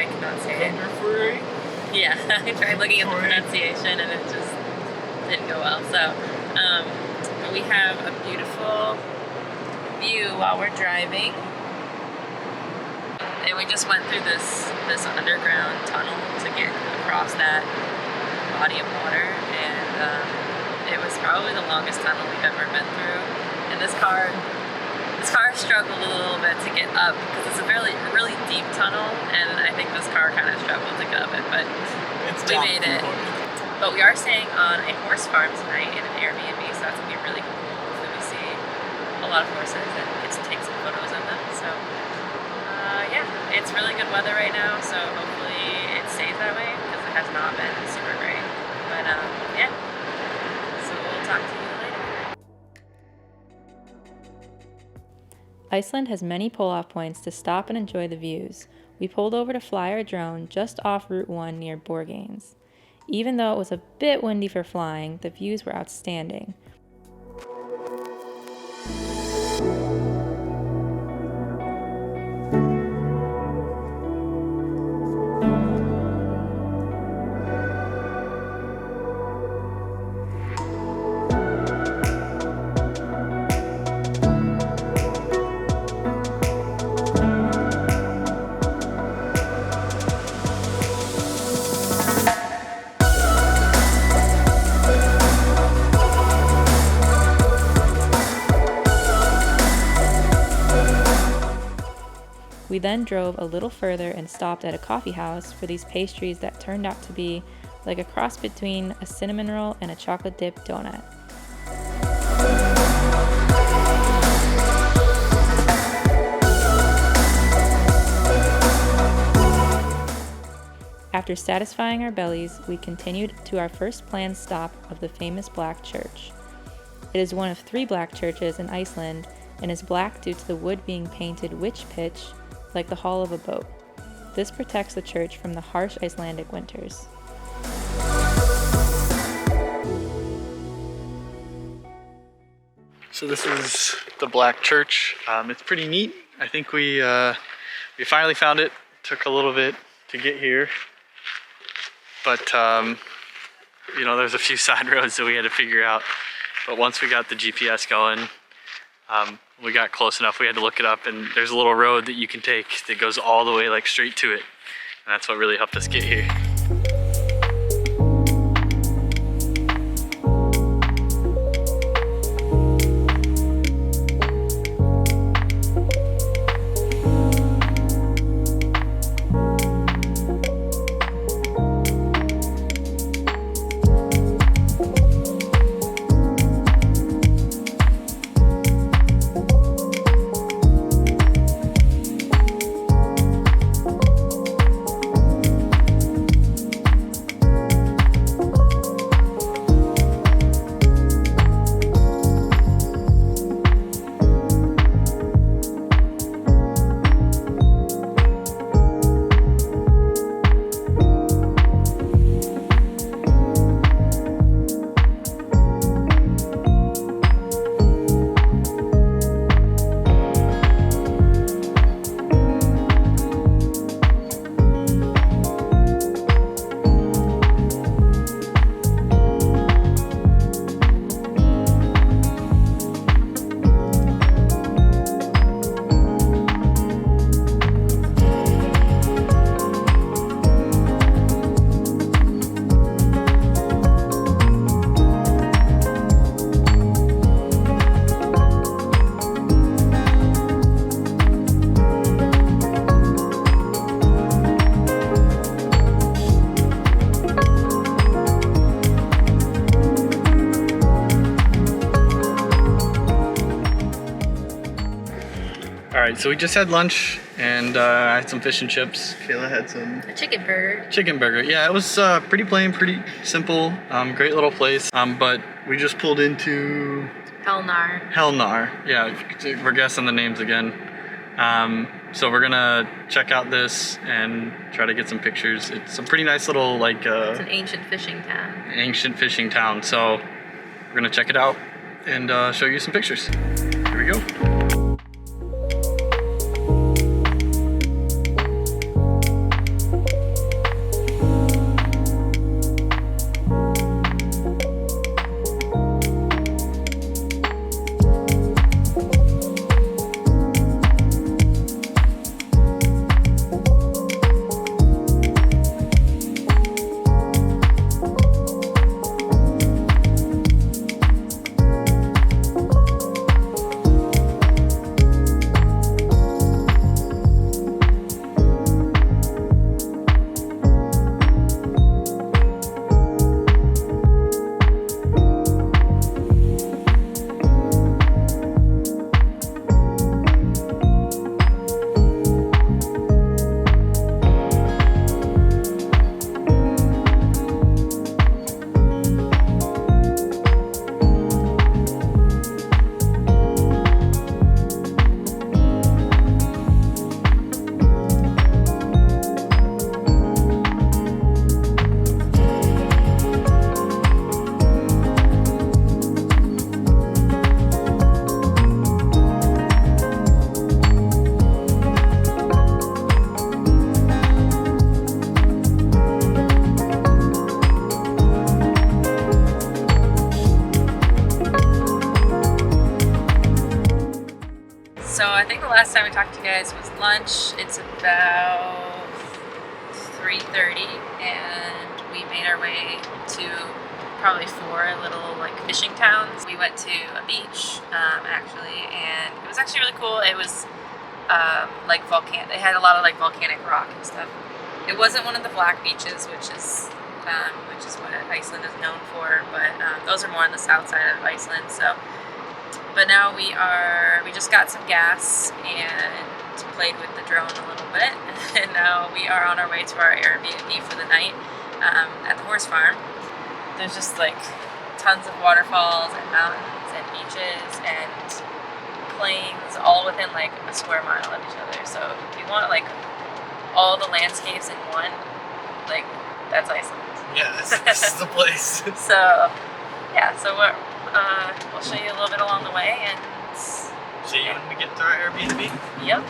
I cannot say it. Grundarfjörður? Yeah, I tried looking at the pronunciation and it just didn't go well. So, but we have a beautiful view while we're driving. And we just went through this underground tunnel to get across that body of water, and it was probably the longest tunnel we've ever been through. And this car struggled a little bit to get up because it's a really deep tunnel, and I think this car kind of struggled to get up it, but we made it. But we are staying on a horse farm tonight in an Airbnb, so that's gonna be really cool. Hopefully we see a lot of horses and get to take some photos of them. So yeah, it's really good weather right now, so hopefully it stays that way because it has not been super great. But yeah, so we'll talk to you later. Iceland has many pull-off points to stop and enjoy the views. We pulled over to fly our drone just off Route 1 near Borganes. Even though it was a bit windy for flying, the views were outstanding. We then drove a little further and stopped at a coffee house for these pastries that turned out to be like a cross between a cinnamon roll and a chocolate dipped donut. After satisfying our bellies, we continued to our first planned stop of the famous Black Church. It is one of 3 black churches in Iceland and is black due to the wood being painted witch pitch, like the hull of a boat. This protects the church from the harsh Icelandic winters. So this is the Black Church. It's pretty neat. I think we finally found it. Took a little bit to get here, but you know, there's a few side roads that we had to figure out. But once we got the GPS going, we got close enough. We had to look it up, and there's a little road that you can take that goes all the way like straight to it, and that's what really helped us get here. Alright, so we just had lunch, and I had some fish and chips. Kayla had some... A chicken burger. Chicken burger. Yeah, it was pretty plain, pretty simple. Great little place. But we just pulled into... Hellnar. Hellnar. Yeah, we're guessing the names again. So we're gonna check out this and try to get some pictures. It's a pretty nice little, like... it's an ancient fishing town. Ancient fishing town. So we're gonna check it out and show you some pictures. Here we go. last time I talked to you guys was lunch. It's about 3:30 and we made our way to probably 4 little like fishing towns. We went to a beach actually, and it was actually really cool. It was like it had a lot of like volcanic rock and stuff. It wasn't one of the black beaches, which is what Iceland is known for, but those are more on the south side of Iceland. So, but now we just got some gas and played with the drone a little bit, and now we are on our way to our Airbnb for the night at the horse farm. There's just like tons of waterfalls and mountains and beaches and plains all within like a square mile of each other. So if you want like all the landscapes in one, like that's Iceland. Yeah, this is the place. So yeah, so we'll show you a little bit along the way and see you when we get to our Airbnb. Yep.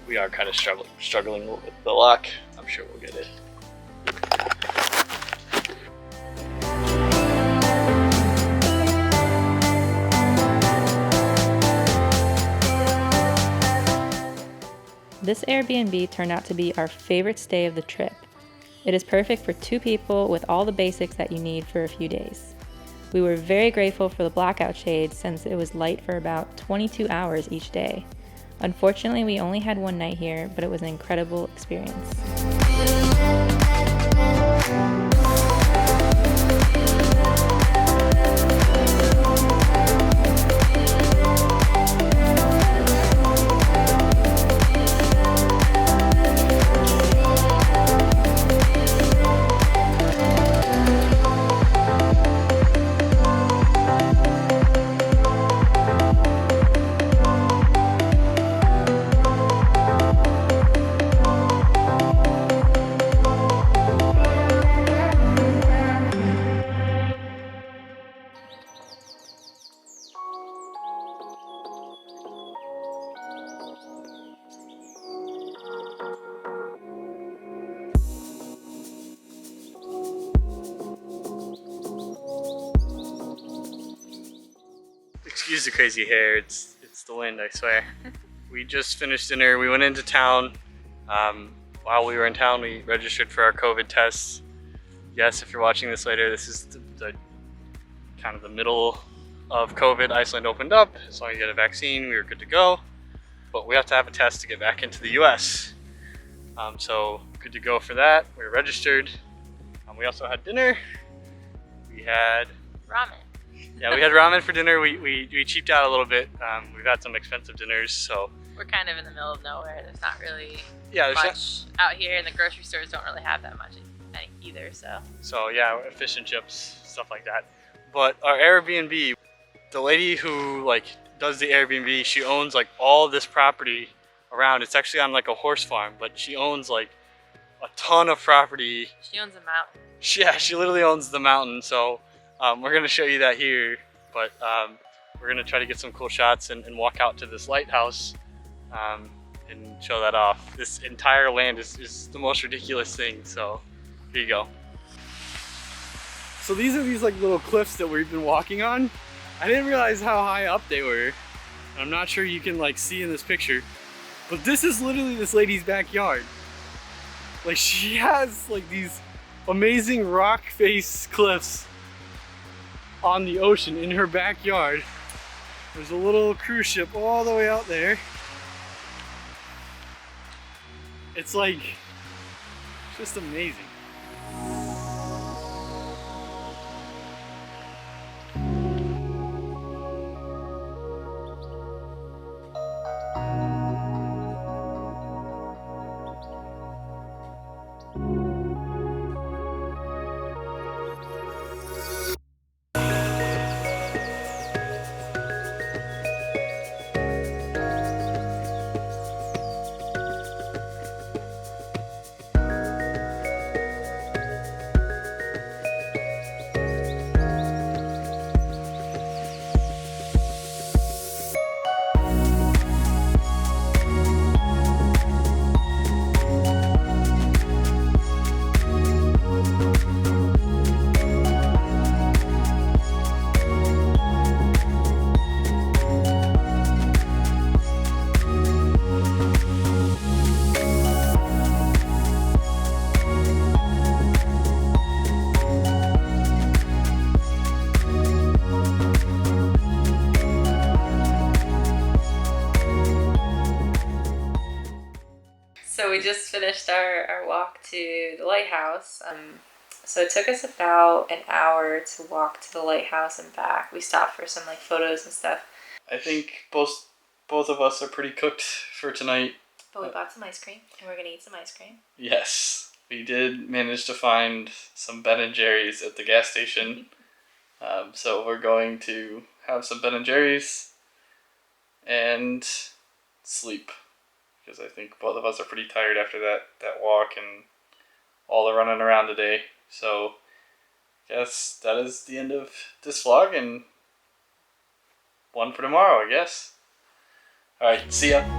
We are kind of struggling with the lock. I'm sure we'll get it. This Airbnb turned out to be our favorite stay of the trip. It is perfect for 2 people with all the basics that you need for a few days. We were very grateful for the blackout shades since it was light for about 22 hours each day. Unfortunately, we only had one night here, but it was an incredible experience. Excuse the crazy hair, it's the wind, I swear. We just finished dinner, we went into town. While we were in town, we registered for our COVID tests. Yes, if you're watching this later, this is the kind of the middle of COVID. Iceland opened up, as long as you get a vaccine, we were good to go. But we have to have a test to get back into the US. So good to go for that, we were registered. We also had dinner. We had Ramen. Yeah, we had ramen for dinner. We cheaped out a little bit. We've had some expensive dinners, so We're kind of in the middle of nowhere. There's not really yeah, much out here, and the grocery stores don't really have that much either. So yeah, fish and chips, stuff like that. But our Airbnb, the lady who like does the Airbnb, she owns like all this property around. It's actually on like a horse farm, but she owns like a ton of property. She owns a mountain. Yeah, she literally owns the mountain, so we're gonna show you that here, but we're gonna try to get some cool shots and walk out to this lighthouse and show that off. This entire land is the most ridiculous thing, so here you go. So these are these like little cliffs that we've been walking on. I didn't realize how high up they were. I'm not sure you can like see in this picture, but this is literally this lady's backyard. Like she has like these amazing rock face cliffs on the ocean in her backyard. There's a little cruise ship all the way out there. It's like just amazing. So we just finished our walk to the lighthouse. So it took us about an hour to walk to the lighthouse and back. We stopped for some like photos and stuff. I think both of us are pretty cooked for tonight. But we bought some ice cream and we're gonna eat some ice cream. Yes, we did manage to find some Ben & Jerry's at the gas station. So we're going to have some Ben & Jerry's and sleep. Because I think both of us are pretty tired after that walk and all the running around today. So, yes, that is the end of this vlog and one for tomorrow, I guess. Alright, see ya.